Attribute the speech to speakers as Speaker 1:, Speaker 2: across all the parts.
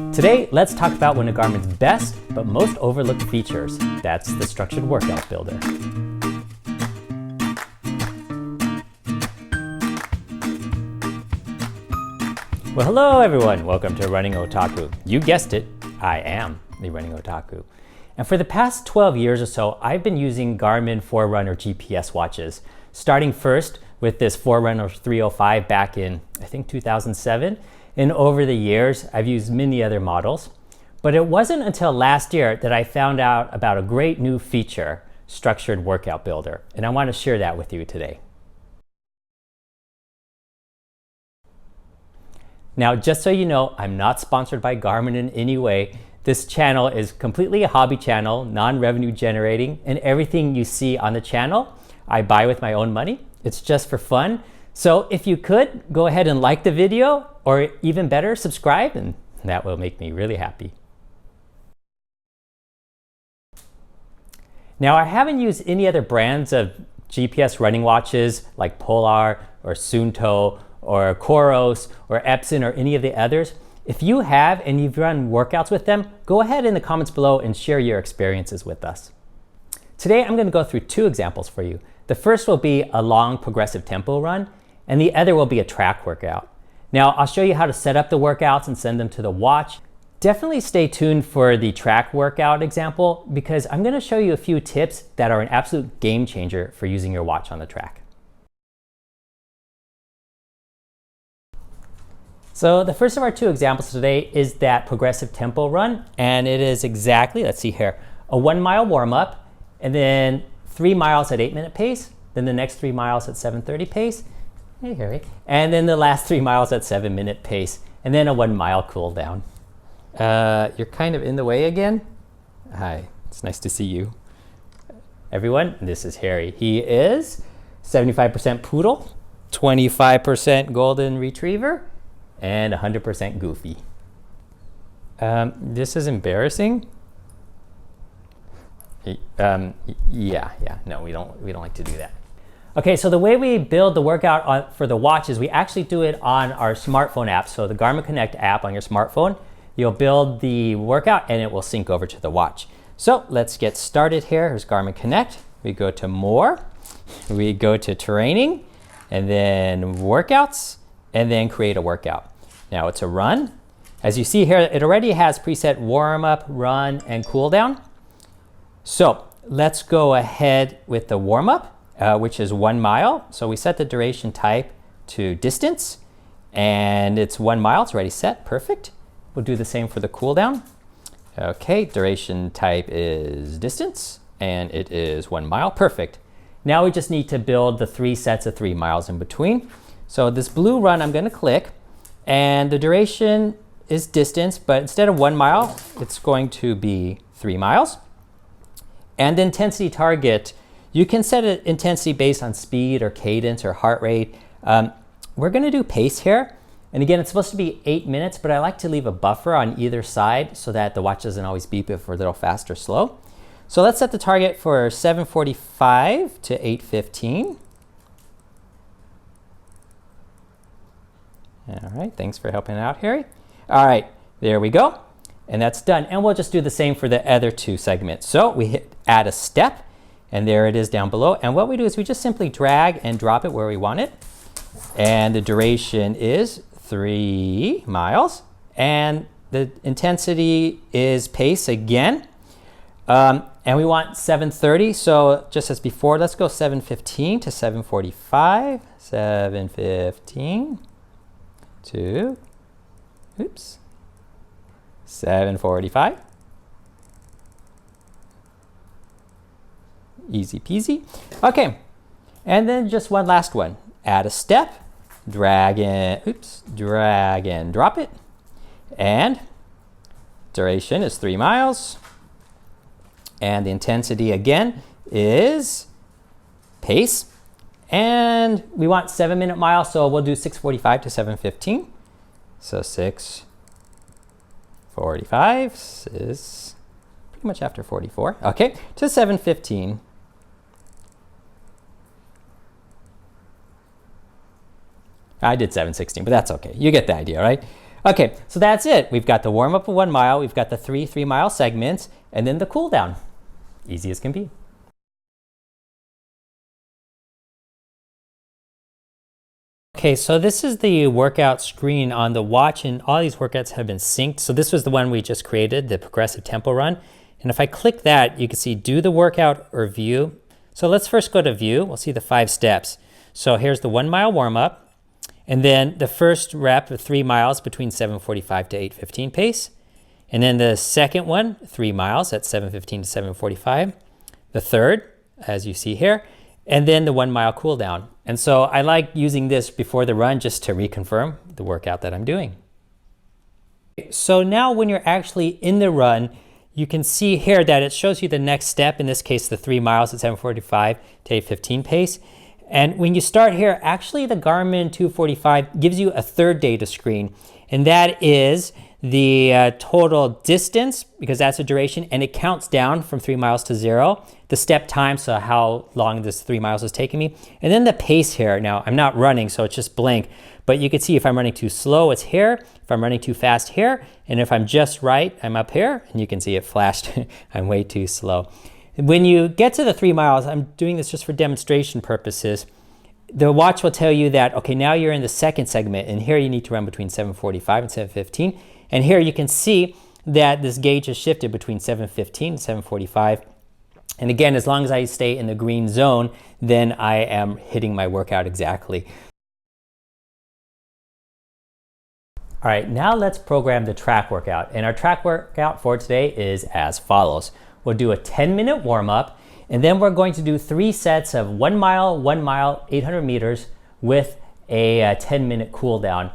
Speaker 1: Today, let's talk about one of Garmin's best but most overlooked features. That's the structured workout builder. Well, hello everyone. Welcome to Running Otaku. You guessed it, I am the Running Otaku. And for the past 12 years or so, I've been using Garmin Forerunner GPS watches, starting first with this Forerunner 305 back in, I think, 2007. And over the years, I've used many other models. But it wasn't until last year that I found out about a great new feature, Structured Workout Builder. And I want to share that with you today. Now, just so you know, I'm not sponsored by Garmin in any way. This channel is completely a hobby channel, non-revenue generating, and everything you see on the channel, I buy with my own money. It's just for fun. So if you could, go ahead and like the video, or even better, subscribe, and that will make me really happy. Now, I haven't used any other brands of GPS running watches like Polar or Suunto or Coros or Epson or any of the others. If you have and you've run workouts with them, go ahead in the comments below and share your experiences with us. Today, I'm going to go through two examples for you. The first will be a long progressive tempo run, and the other will be a track workout. Now, I'll show you how to set up the workouts and send them to the watch. Definitely stay tuned for the track workout example, because I'm going to show you a few tips that are an absolute game changer for using your watch on the track. So the first of our two examples today is that progressive tempo run, and it is exactly, let's see here, a 1 mile warm up, and then 3 miles at 8-minute pace, then the next 3 miles at 7:30 pace, hey Harry, and then the last 3 miles at 7-minute pace, and then a 1 mile cool down. You're kind of in the way again. Hi, it's nice to see you. Everyone, this is Harry. He is 75% poodle, 25% golden retriever, and 100% goofy. This is embarrassing. No, we don't like to do that. Okay, so the way we build the workout for the watch is we actually do it on our smartphone app. So the Garmin Connect app on your smartphone, you'll build the workout and it will sync over to the watch. So let's get started here. Here's Garmin Connect. We go to more, we go to training, and then workouts, and then create a workout. Now it's a run. As you see here, it already has preset warm up, run, and cool down. So let's go ahead with the warm up, which is 1 mile. So we set the duration type to distance, and it's 1 mile. It's already set. Perfect. We'll do the same for the cool down. Okay, duration type is distance, and it is 1 mile. Perfect. Now we just need to build the 3 sets of 3 miles in between. So this blue run, I'm going to click, and the duration is distance, but instead of 1 mile, it's going to be 3 miles. And the intensity target, you can set an intensity based on speed or cadence or heart rate. We're going to do pace here. And again, it's supposed to be 8 minutes, but I like to leave a buffer on either side so that the watch doesn't always beep if we're a little fast or slow. So let's set the target for 7:45 to 8:15. All right, thanks for helping out, Harry. All right, there we go. And that's done. And we'll just do the same for the other 2 segments. So we hit add a step, and there it is down below. And what we do is we just simply drag and drop it where we want it. And the duration is 3 miles. And the intensity is pace again. And we want 7:30. So just as before, let's go 7:15 to 7:45. 7:15 to, 7:45. Easy peasy. Okay, and then just one last one. Add a step, drag and drop it. And duration is 3 miles. And the intensity again is pace. And we want 7-minute miles, so we'll do 6:45 to 7:15. So 6:45 is pretty much after 44. Okay, to 7:15. I did 7:16, but that's okay. You get the idea, right? Okay, so that's it. We've got the warm up of 1 mile, we've got the 3 3-mile segments, and then the cool down. Easy as can be. Okay, so this is the workout screen on the watch, and all these workouts have been synced. So this was the one we just created, the progressive tempo run. And if I click that, you can see do the workout or view. So let's first go to view. We'll see the 5 steps. So here's the 1 mile warm up. And then the first rep of 3 miles between 7:45 to 8:15 pace. And then the second one, 3 miles at 7:15 to 7:45. The third, as you see here, and then the 1 mile cool down. And so I like using this before the run just to reconfirm the workout that I'm doing. So now when you're actually in the run, you can see here that it shows you the next step, in this case, the 3 miles at 7:45 to 8:15 pace. And when you start here, actually the Garmin 245 gives you a third data screen, and that is the total distance, because that's a duration, and it counts down from 3 miles to 0, the step time, so how long this 3 miles is taking me, and then the pace here. Now, I'm not running, so it's just blank, but you can see if I'm running too slow, it's here, if I'm running too fast here, and if I'm just right, I'm up here, and you can see it flashed. I'm way too slow. When you get to the 3 miles, I'm doing this just for demonstration purposes, the watch will tell you that, okay, now you're in the second segment, and here you need to run between 7:45 and 7:15. And here you can see that this gauge has shifted between 7:15 and 7:45. And again, as long as I stay in the green zone, then I am hitting my workout exactly. All right, now let's program the track workout. And our track workout for today is as follows. We'll do a 10-minute warm-up, and then we're going to do 3 sets of 1 mile, 800 meters with a 10-minute cool down.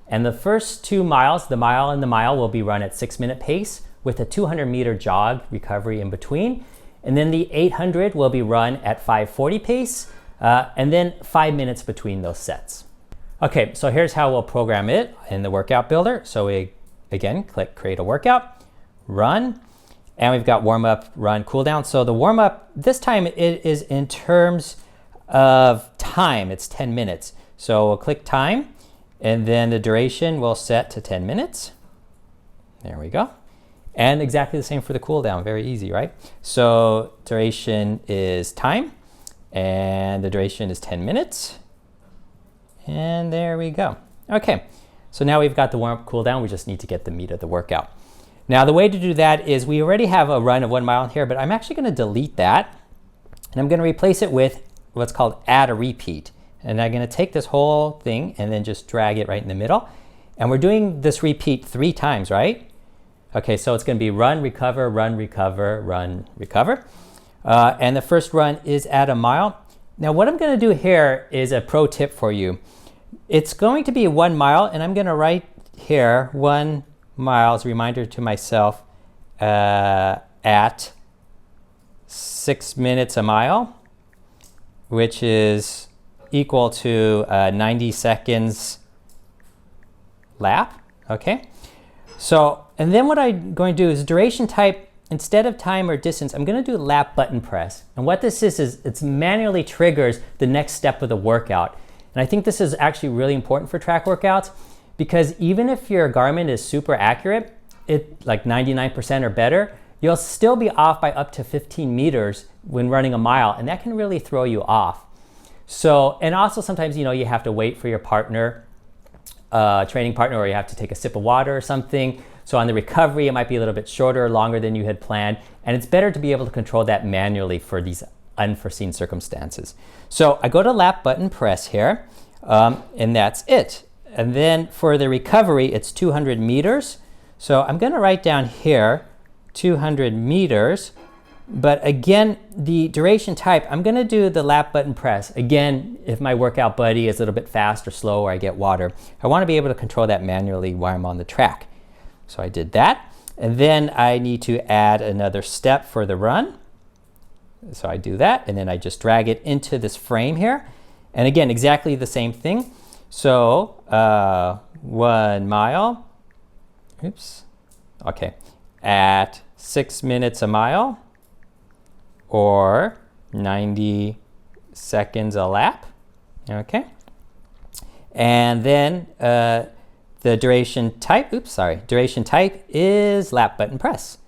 Speaker 1: And the first 2 miles, the mile and the mile, will be run at 6-minute pace with a 200-meter jog recovery in between. And then the 800 will be run at 5:40 pace, and then 5 minutes between those sets. Okay, so here's how we'll program it in the workout builder. So we, again, click create a workout, run, and we've got warm up, run, cool down. So the warm up, this time it is in terms of time, it's 10 minutes. So we'll click time, and then the duration we'll set to 10 minutes. There we go. And exactly the same for the cool down, very easy, right? So duration is time, and the duration is 10 minutes. And there we go. Okay, so now we've got the warm up, cool down, we just need to get the meat of the workout. Now the way to do that is we already have a run of 1 mile here, but I'm actually gonna delete that, and I'm gonna replace it with what's called add a repeat. And I'm gonna take this whole thing and then just drag it right in the middle. And we're doing this repeat 3 times, right? Okay, so it's gonna be run, recover, run, recover, run, recover. And the first run is at 1 mile. Now what I'm gonna do here is a pro tip for you. It's going to be 1 mile, and I'm gonna write here 1 mile as a reminder to myself at 6 minutes a mile, which is equal to 90 seconds lap, okay? So, and then what I'm going to do is duration type, instead of time or distance, I'm gonna do lap button press. And what this is it manually triggers the next step of the workout. And I think this is actually really important for track workouts, because even if your Garmin is super accurate, like 99% or better, you'll still be off by up to 15 meters when running a mile, and that can really throw you off. So, and also sometimes, you have to wait for your partner, training partner, or you have to take a sip of water or something. So on the recovery, it might be a little bit shorter or longer than you had planned, and it's better to be able to control that manually for these unforeseen circumstances. So I go to lap button press here, and that's it. And then for the recovery, it's 200 meters. So I'm gonna write down here 200 meters, but again, the duration type, I'm gonna do the lap button press. Again, if my workout buddy is a little bit fast or slow, or I get water, I wanna be able to control that manually while I'm on the track. So I did that. And then I need to add another step for the run. So I do that, and then I just drag it into this frame here. And again, exactly the same thing. So 1 mile, oops, okay, at 6 minutes a mile, or 90 seconds a lap, okay? And then the The duration type is lap button press.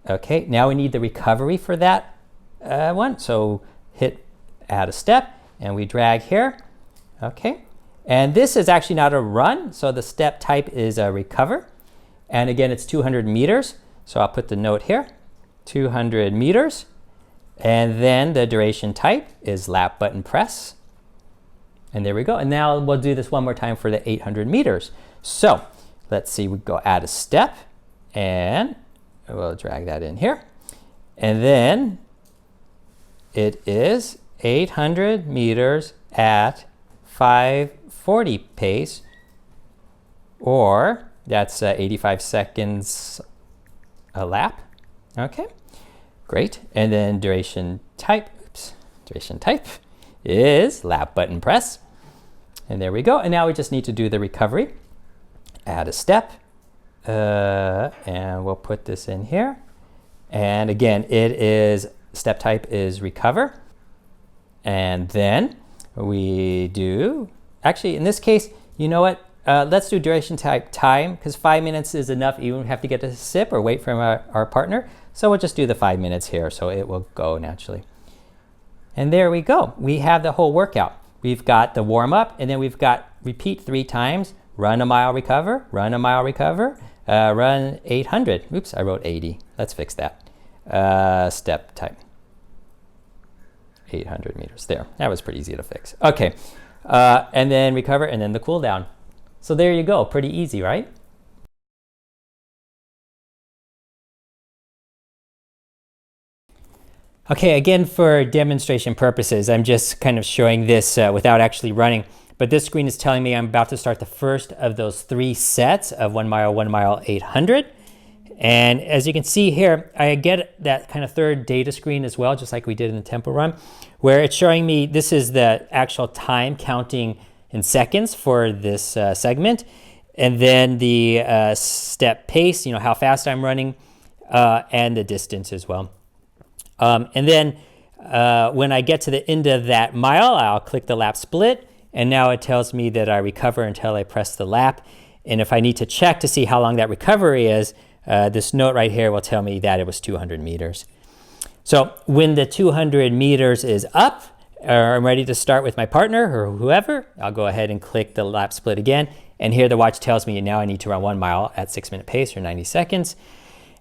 Speaker 1: Okay, now we need the recovery for that one. So hit add a step and we drag here. Okay, and this is actually not a run, so the step type is a recover. And again, it's 200 meters. So I'll put the note here, 200 meters. And then the duration type is lap button press. And there we go. And now we'll do this one more time for the 800 meters. So let's see, we go add a step and we'll drag that in here. And then it is 800 meters at 540 pace, or that's 85 seconds a lap. Okay, great. And then duration type is lap button press. And there we go. And now we just need to do the recovery. Add a step, and we'll put this in here. And again, step type is recover. And then we do, actually in this case, you know what? Let's do duration type time, because 5 minutes is enough. You don't have to get a sip or wait for our partner. So we'll just do the 5 minutes here, so it will go naturally. And there we go. We have the whole workout. We've got the warm up, and then we've got repeat 3 times, run a mile, recover, run a mile, recover, run 800. Oops, I wrote 80. Let's fix that. Step type. 800 meters. There, that was pretty easy to fix. Okay, and then recover, and then the cool down. So there you go, pretty easy, right? Okay, again, for demonstration purposes, I'm just kind of showing this without actually running, but this screen is telling me I'm about to start the first of those 3 sets of 1 mile, 800. And as you can see here, I get that kind of third data screen as well, just like we did in the tempo run, where it's showing me this is the actual time counting in seconds for this segment. And then the step pace, how fast I'm running, and the distance as well. And then when I get to the end of that mile, I'll click the lap split. And now it tells me that I recover until I press the lap. And if I need to check to see how long that recovery is, this note right here will tell me that it was 200 meters. So when the 200 meters is up, or I'm ready to start with my partner or whoever, I'll go ahead and click the lap split again. And here the watch tells me now I need to run 1 mile at 6-minute pace or 90 seconds.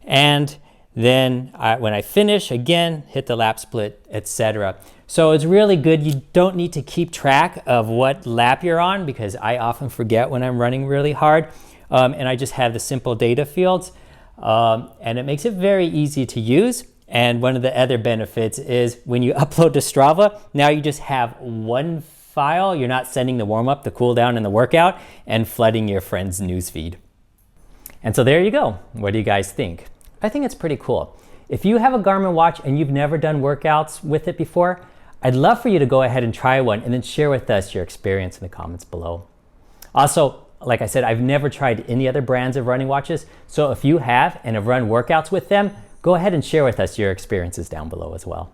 Speaker 1: And then when I finish, again, hit the lap split, etc. So it's really good. You don't need to keep track of what lap you're on, because I often forget when I'm running really hard. And I just have the simple data fields. And it makes it very easy to use. And one of the other benefits is when you upload to Strava, now you just have one file. You're not sending the warm-up, the cool down, and the workout, and flooding your friend's newsfeed. And so there you go. What do you guys think? I think it's pretty cool. If you have a Garmin watch and you've never done workouts with it before, I'd love for you to go ahead and try one and then share with us your experience in the comments below. Also, like I said, I've never tried any other brands of running watches. So if you have and have run workouts with them, go ahead and share with us your experiences down below as well.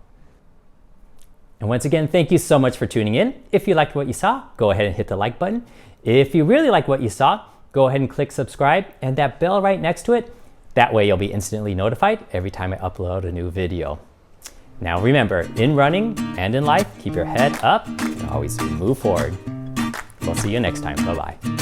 Speaker 1: And once again, thank you so much for tuning in. If you liked what you saw, go ahead and hit the like button. If you really like what you saw, go ahead and click subscribe and that bell right next to it. That way you'll be instantly notified every time I upload a new video. Now remember, in running and in life, keep your head up and always move forward. We'll see you next time. Bye-bye.